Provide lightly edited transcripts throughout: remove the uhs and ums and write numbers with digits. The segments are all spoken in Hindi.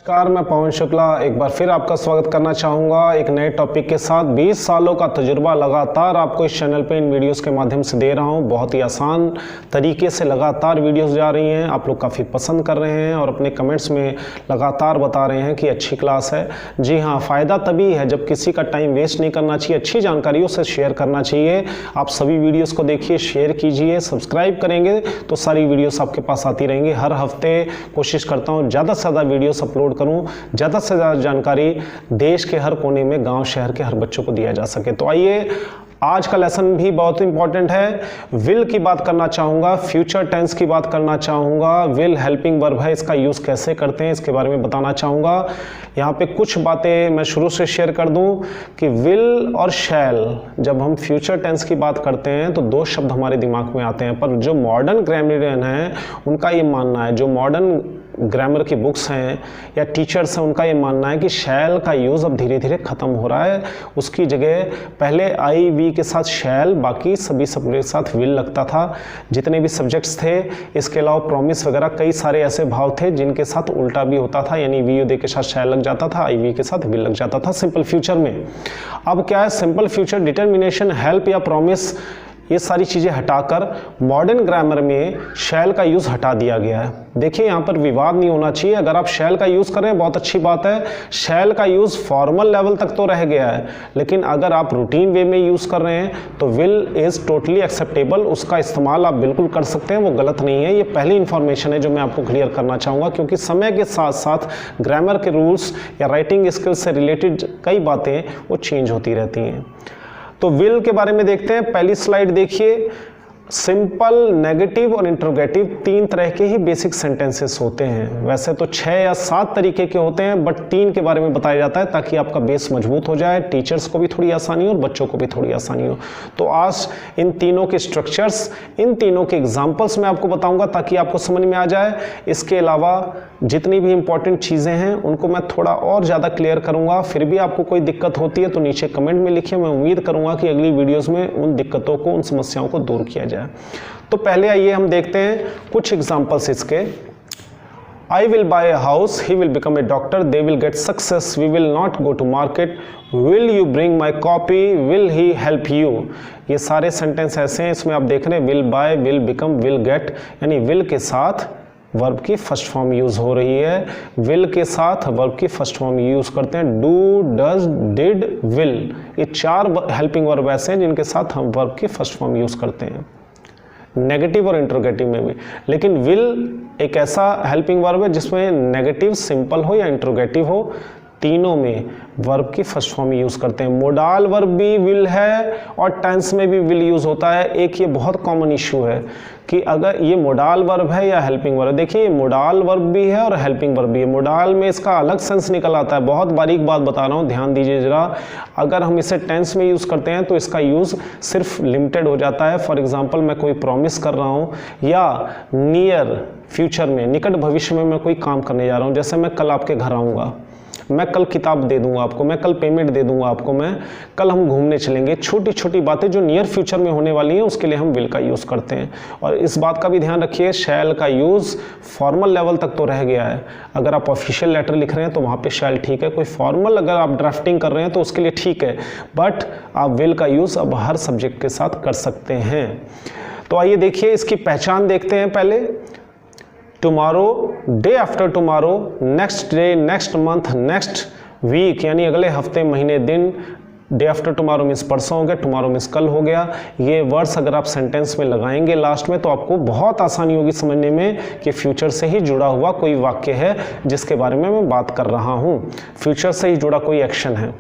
नमस्कार, मैं पवन शुक्ला एक बार फिर आपका स्वागत करना चाहूँगा एक नए टॉपिक के साथ। 20 सालों का तजुर्बा लगातार आपको इस चैनल पे इन वीडियोस के माध्यम से दे रहा हूँ। बहुत ही आसान तरीके से लगातार वीडियोस जा रही हैं, आप लोग काफ़ी पसंद कर रहे हैं और अपने कमेंट्स में लगातार बता रहे हैं कि अच्छी क्लास है। जी हाँ, फ़ायदा तभी है जब किसी का टाइम वेस्ट नहीं करना चाहिए, अच्छी जानकारियों से शेयर करना चाहिए। आप सभी वीडियोज़ को देखिए, शेयर कीजिए, सब्सक्राइब करेंगे तो सारी वीडियोज़ आपके पास आती रहेंगी। हर हफ्ते कोशिश करता हूँ ज़्यादा से ज़्यादा वीडियोस अपलोड करूं, ज़्यादा से ज़्यादा जानकारी देश के हर कोने में, गांव शहर के हर बच्चों को दिया जा सके। तो आइए, आज का लेसन भी बहुत इंपॉर्टेंट है। विल की बात करना चाहूँगा, फ्यूचर टेंस की बात करना चाहूँगा। विल हेल्पिंग वर्ब है, इसका यूज़ कैसे करते हैं इसके बारे में बताना चाहूँगा। यहाँ पे कुछ बातें मैं शुरू से शेयर कर दूँ कि विल और शैल, जब हम फ्यूचर टेंस की बात करते हैं तो दो शब्द हमारे दिमाग में आते हैं, पर जो मॉडर्न ग्रामरियन हैं उनका ये मानना है, जो मॉडर्न ग्रामर की बुक्स हैं या टीचर्स हैं, उनका ये मानना है कि शैल का यूज़ अब धीरे धीरे ख़त्म हो रहा है। उसकी जगह पहले आई वी के साथ शैल, बाकी सभी सब्जेक्ट के साथ विल लगता था। जितने भी सब्जेक्ट्स थे, इसके अलावा प्रॉमिस वगैरह कई सारे ऐसे भाव थे जिनके साथ उल्टा भी होता था, यानी वी यू दे के साथ शैल लग जाता था, आई वी के साथ विल लग जाता था सिंपल फ्यूचर में। अब क्या है, सिंपल फ्यूचर, डिटर्मिनेशन, हेल्प या प्रॉमिस, ये सारी चीज़ें हटाकर मॉडर्न ग्रामर में शैल का यूज़ हटा दिया गया है। देखिए, यहाँ पर विवाद नहीं होना चाहिए। अगर आप शैल का यूज़ करें बहुत अच्छी बात है। शैल का यूज़ फॉर्मल लेवल तक तो रह गया है, लेकिन अगर आप रूटीन वे में यूज़ कर रहे हैं तो विल इज़ टोटली एक्सेप्टेबल, उसका इस्तेमाल आप बिल्कुल कर सकते हैं, वो गलत नहीं है। ये पहली इन्फॉर्मेशन है जो मैं आपको क्लियर करना चाहूँगा, क्योंकि समय के साथ साथ ग्रामर के रूल्स या राइटिंग स्किल्स से रिलेटेड कई बातें वो चेंज होती रहती हैं। तो विल के बारे में देखते हैं। पहली स्लाइड देखिए। सिंपल, नेगेटिव और इंट्रोगेटिव तीन तरह के ही बेसिक सेंटेंसेस होते हैं। वैसे तो 6 या 7 तरीके के होते हैं, बट 3 के बारे में बताया जाता है ताकि आपका बेस मजबूत हो जाए, टीचर्स को भी थोड़ी आसानी हो और बच्चों को भी थोड़ी आसानी हो। तो आज इन तीनों के स्ट्रक्चर्स, इन तीनों के एग्जाम्पल्स मैं आपको बताऊंगा ताकि आपको समझ में आ जाए। इसके अलावा जितनी भी इंपॉर्टेंट चीज़ें हैं उनको मैं थोड़ा और ज़्यादा क्लियर करूँगा। फिर भी आपको कोई दिक्कत होती है तो नीचे कमेंट में लिखिए, मैं उम्मीद करूँगा कि अगली वीडियोज़ में उन दिक्कतों को, उन समस्याओं को दूर किया जाए। तो पहले आइए हम देखते हैं कुछ एग्जांपल्स इसके। I will buy a house, he will become a doctor, they will get success, we will not go to market, will you bring my copy, will he help you। ये सारे सेंटेंस ऐसे हैं, इसमें आप देख रहे हैं will buy, will become, will get, यानी will के साथ वर्ब की फर्स्ट फॉर्म यूज हो रही है। विल के साथ वर्ब की फर्स्ट फॉर्म यूज करते हैं, डू, डज, डिड, विल। ये 4 हेल्पिंग वर्ब ऐसे हैं जिनके साथ हम वर्ब की फर्स्ट फॉर्म यूज करते हैं, नेगेटिव और इंट्रोगेटिव में भी। लेकिन विल एक ऐसा हेल्पिंग वर्ब है जिसमें नेगेटिव, सिंपल हो या इंट्रोगेटिव हो, तीनों में वर्ब की फर्स्ट फॉर्म यूज करते हैं। मोडाल वर्ब भी विल है और टेंस में भी विल यूज होता है। एक ये बहुत कॉमन इशू है कि अगर ये मोडाल वर्ब है या हेल्पिंग वर्ब। देखिए, ये मोडाल वर्ब भी है और हेल्पिंग वर्ब भी है। मोडाल में इसका अलग सेंस निकल आता है। बहुत बारीक बात बता रहा हूँ, ध्यान दीजिए जरा। अगर हम इसे टेंस में यूज़ करते हैं तो इसका यूज़ सिर्फ लिमिटेड हो जाता है। फॉर एग्जाम्पल, मैं कोई प्रॉमिस कर रहा हूँ या नियर फ्यूचर में, निकट भविष्य में मैं कोई काम करने जा रहा हूँ। जैसे मैं कल आपके घर आऊँगा, मैं कल किताब दे दूंगा आपको, मैं कल पेमेंट दे दूंगा आपको, मैं कल हम घूमने चलेंगे। छोटी छोटी बातें जो नियर फ्यूचर में होने वाली हैं उसके लिए हम विल का यूज़ करते हैं। और इस बात का भी ध्यान रखिए, शैल का यूज़ फॉर्मल लेवल तक तो रह गया है। अगर आप ऑफिशियल लेटर लिख रहे हैं तो वहाँ पे शैल ठीक है, कोई फॉर्मल अगर आप ड्राफ्टिंग कर रहे हैं तो उसके लिए ठीक है, बट आप विल का यूज़ अब हर सब्जेक्ट के साथ कर सकते हैं। तो आइए देखिए, इसकी पहचान देखते हैं पहले। Tomorrow, day after tomorrow, next day, next month, next week, यानी अगले हफ्ते, महीने, दिन। डे आफ्टर टुमारो मीन्स परसों हो गया, टुमारो मीन्स कल हो गया। ये वर्ड्स अगर आप सेंटेंस में लगाएंगे लास्ट में तो आपको बहुत आसानी होगी समझने में कि फ्यूचर से ही जुड़ा हुआ कोई वाक्य है जिसके बारे में मैं बात कर रहा हूँ, फ्यूचर से ही जुड़ा कोई एक्शन है।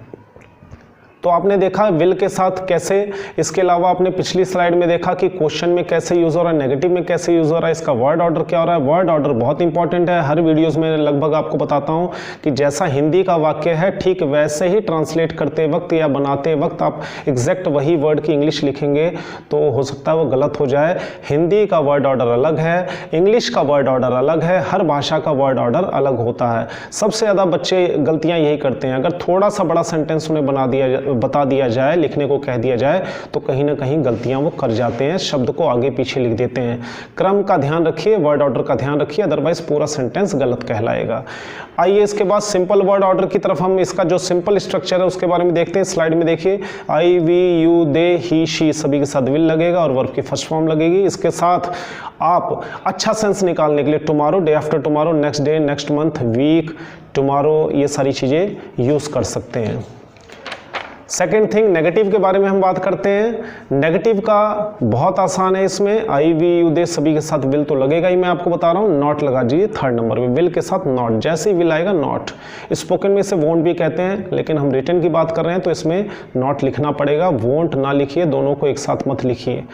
तो आपने देखा विल के साथ कैसे। इसके अलावा आपने पिछली स्लाइड में देखा कि क्वेश्चन में कैसे यूज़ हो रहा है, नेगेटिव में कैसे यूज़ हो रहा है, इसका वर्ड ऑर्डर क्या हो रहा है। वर्ड ऑर्डर बहुत इंपॉर्टेंट है। हर वीडियोस में लगभग आपको बताता हूं कि जैसा हिंदी का वाक्य है ठीक वैसे ही ट्रांसलेट करते वक्त या बनाते वक्त आप एग्जैक्ट वही वर्ड की इंग्लिश लिखेंगे तो हो सकता है वो गलत हो जाए। हिंदी का वर्ड ऑर्डर अलग है, इंग्लिश का वर्ड ऑर्डर अलग है, हर भाषा का वर्ड ऑर्डर अलग होता है। सबसे ज़्यादा बच्चे गलतियाँ यही करते हैं। अगर थोड़ा सा बड़ा सेंटेंस उन्हें बता दिया जाए, लिखने को कह दिया जाए तो कहीं ना कहीं गलतियां वो कर जाते हैं, शब्द को आगे पीछे लिख देते हैं। क्रम का ध्यान रखिए, वर्ड ऑर्डर का ध्यान रखिए, अदरवाइज पूरा सेंटेंस गलत कहलाएगा। आइए इसके बाद सिंपल वर्ड ऑर्डर की तरफ हम इसका जो सिंपल स्ट्रक्चर है उसके बारे में देखते हैं। स्लाइड में देखिए, I, we, you, they, he, she सभी के साथ विल लगेगा और वर्ब की फर्स्ट फॉर्म लगेगी। इसके साथ आप अच्छा सेंस निकालने के लिए tomorrow, day after tomorrow, next day, next month, week, tomorrow, ये सारी चीज़ें यूज़ कर सकते हैं। सेकेंड थिंग, नेगेटिव के बारे में हम बात करते हैं। नेगेटिव का बहुत आसान है, इसमें आई, वी, यू, दे सभी के साथ विल तो लगेगा ही, मैं आपको बता रहा हूँ। नॉट लगा दीजिए थर्ड नंबर में, विल के साथ नॉट, जैसे ही विल आएगा नॉट। स्पोकन में इसे वोंट भी कहते हैं, लेकिन हम रिटन की बात कर रहे हैं तो इसमें नॉट लिखना पड़ेगा। वोंट ना लिखिए, दोनों को एक साथ मत लिखिए,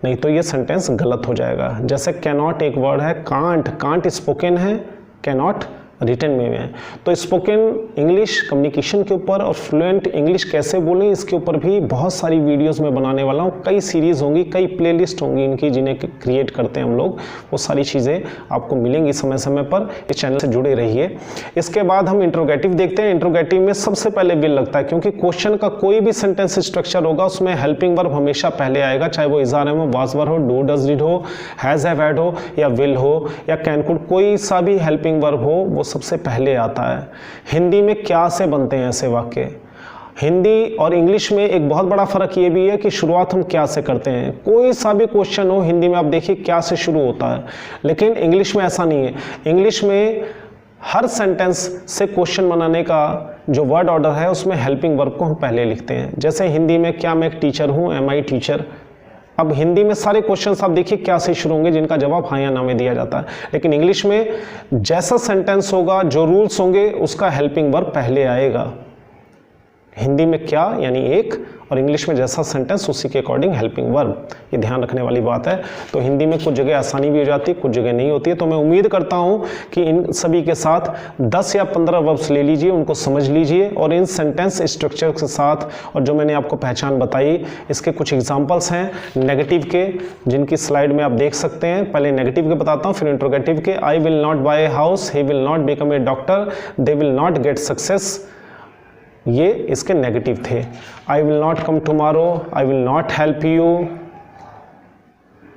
नहीं तो ये सेंटेंस गलत हो जाएगा। जैसे कैनॉट एक वर्ड है, कांट, कांट स्पोकन है, कैनॉट रिटन में है। तो स्पोकन इंग्लिश कम्युनिकेशन के ऊपर और फ्लुएंट इंग्लिश कैसे बोलें इसके ऊपर भी बहुत सारी वीडियोस में बनाने वाला हूँ। कई सीरीज़ होंगी, कई प्लेलिस्ट होंगी इनकी जिन्हें क्रिएट करते हैं हम लोग, वो सारी चीज़ें आपको मिलेंगी समय समय पर। इस चैनल से जुड़े रहिए। इसके बाद हम इंट्रोगेटिव देखते हैं। इंट्रोगेटिव में सबसे पहले विल लगता है, क्योंकि क्वेश्चन का कोई भी सेंटेंस स्ट्रक्चर होगा उसमें हेल्पिंग वर्ब हमेशा पहले आएगा, चाहे वो इज़ आर एम हो, वाज वर हो, डू डज डिड हो, हैज़ हैव हैड हो, या विल हो, या कैन कुड, कोई सा भी हेल्पिंग वर्ब हो वो सबसे पहले आता है। हिंदी में क्या से बनते हैं ऐसे वाक्य। हिंदी और इंग्लिश में एक बहुत बड़ा फर्क ये भी है कि शुरुआत हम क्या से करते हैं। कोई सा भी क्वेश्चन हो हिंदी में आप देखिए क्या से शुरू होता है, लेकिन इंग्लिश में ऐसा नहीं है। इंग्लिश में हर सेंटेंस से क्वेश्चन बनाने का जो वर्ड ऑर्डर है उसमें हेल्पिंग वर्ब को हम पहले लिखते हैं। जैसे हिंदी में क्या मैं एक टीचर हूँ, एम आई टीचर। अब हिंदी में सारे क्वेश्चंस आप देखिए क्या से शुरू होंगे जिनका जवाब हाँ या ना में दिया जाता है, लेकिन इंग्लिश में जैसा सेंटेंस होगा, जो रूल्स होंगे, उसका हेल्पिंग वर्ब पहले आएगा। हिंदी में क्या यानी एक, और इंग्लिश में जैसा सेंटेंस उसी के अकॉर्डिंग हेल्पिंग वर्ब, ये ध्यान रखने वाली बात है। तो हिंदी में कुछ जगह आसानी भी हो जाती है, कुछ जगह नहीं होती है। तो मैं उम्मीद करता हूँ कि इन सभी के साथ 10 या 15 वर्ब्स ले लीजिए, उनको समझ लीजिए, और इन सेंटेंस स्ट्रक्चर के साथ और जो मैंने आपको पहचान बताई, इसके कुछ एग्जाम्पल्स हैं नेगेटिव के, जिनकी स्लाइड में आप देख सकते हैं। पहले नेगेटिव के बताता हूँ, फिर इंट्रोगेटिव के। I will not buy a house, he will not become a doctor, they will not get success, ये इसके नेगेटिव थे। I will not come tomorrow, I will not help you,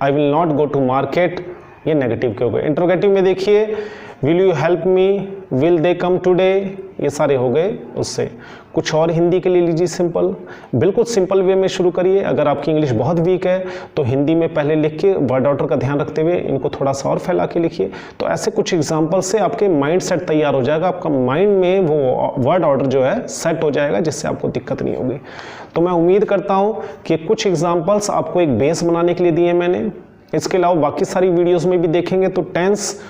I will not go to market, ये नेगेटिव के हो गए। इंट्रोगेटिव में देखिए, will you help me, will they come today, ये सारे हो गए उससे। कुछ और हिंदी के लिए लीजिए सिंपल, बिल्कुल सिंपल वे में शुरू करिए। अगर आपकी इंग्लिश बहुत वीक है तो हिंदी में पहले लिख के वर्ड ऑर्डर का ध्यान रखते हुए इनको थोड़ा सा और फैला के लिखिए। तो ऐसे कुछ एग्जाम्पल से आपके माइंड सेट तैयार हो जाएगा, आपका माइंड में वो वर्ड ऑर्डर जो है सेट हो जाएगा, जिससे आपको दिक्कत नहीं होगी। तो मैं उम्मीद करता हूँ कि कुछ एग्जाम्पल्स आपको एक बेस बनाने के लिए दिए मैंने। इसके अलावा बाकी सारी वीडियोस में भी देखेंगे तो टेंस,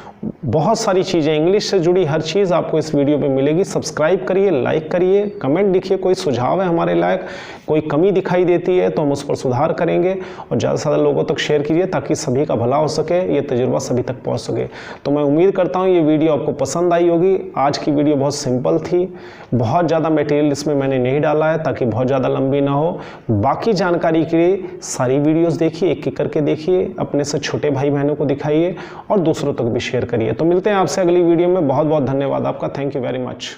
बहुत सारी चीज़ें इंग्लिश से जुड़ी हर चीज़ आपको इस वीडियो पे मिलेगी। सब्सक्राइब करिए, लाइक करिए, कमेंट लिखिए, कोई सुझाव है हमारे लायक, कोई कमी दिखाई देती है तो हम उस पर सुधार करेंगे, और ज़्यादा से ज़्यादा लोगों तक शेयर कीजिए ताकि सभी का भला हो सके, ये तजुर्बा सभी तक पहुँच सके। तो मैं उम्मीद करता हूँ ये वीडियो आपको पसंद आई होगी। आज की वीडियो बहुत सिंपल थी, बहुत ज़्यादा मटेरियल इसमें मैंने नहीं डाला है ताकि बहुत ज़्यादा लंबी ना हो। बाकी जानकारी के लिए सारी वीडियोज़ देखिए, एक एक करके देखिए, अपने से छोटे भाई बहनों को दिखाइए और दूसरों तक भी शेयर करिए। तो मिलते हैं आपसे अगली वीडियो में। बहुत बहुत धन्यवाद आपका, थैंक यू वेरी मच।